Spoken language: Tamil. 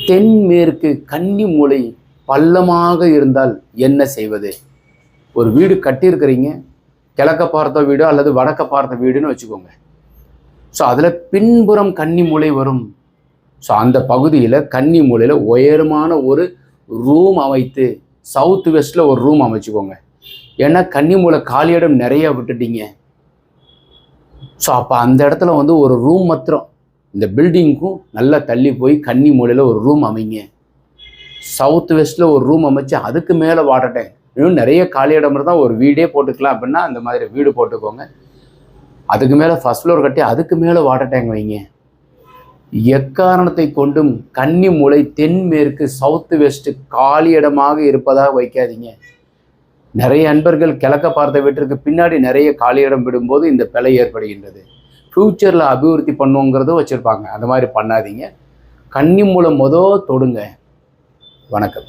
தென்மேற்கு கன்னி மூலை பள்ளமாக இருந்தால் என்ன செய்வது? ஒரு வீடு கட்டியிருக்கிறீங்க, கிழக்க பார்த்த வீடு அல்லது வடக்க பார்த்த வீடுன்னு வச்சுக்கோங்க. ஸோ அதில் பின்புறம் கன்னி மூலை வரும். ஸோ அந்த பகுதியில் கன்னி மூலையில் உயரமான ஒரு ரூம் அமைத்து சவுத் வெஸ்ட்டில் ஒரு ரூம் அமைச்சுக்கோங்க. ஏன்னா கன்னி மூலை காலியிடம் நிறைய விட்டுட்டீங்க. ஸோ அப்போ அந்த இடத்துல ஒரு ரூம் மாத்திரம் இந்த பில்டிங்க்கும் நல்லா தள்ளி போய் கன்னி மூலையில் ஒரு ரூம் அமைங்க. சவுத் வெஸ்ட்டில் ஒரு ரூம் அமைச்சு அதுக்கு மேலே வாட்டர் டேங்க், இன்னும் நிறைய காலி இடம் தான் ஒரு வீடே போட்டுக்கலாம் அப்படின்னா அந்த மாதிரி வீடு போட்டுக்கோங்க. அதுக்கு மேலே ஃபர்ஸ்ட் ஃப்ளோர் கட்டி அதுக்கு மேலே வாட்டர் டேங்க் வைங்க. எக்காரணத்தை கொண்டும் கன்னி மூலை தென்மேற்கு சவுத் வெஸ்ட் காலி இடமாக இருப்பதாக வைக்காதீங்க. நிறைய அன்பர்கள் கிழக்க பார்த்த வீட்டிற்கு பின்னாடி நிறைய காலி இடம் விடும்போது இந்த பிழை ஏற்படுகின்றது. ஃப்யூச்சரில் அபிவிருத்தி பண்ணுங்கிறதும் வச்சுருப்பாங்க. அந்த மாதிரி பண்ணாதீங்க. கன்னி மூலை தொடுங்க. வணக்கம்.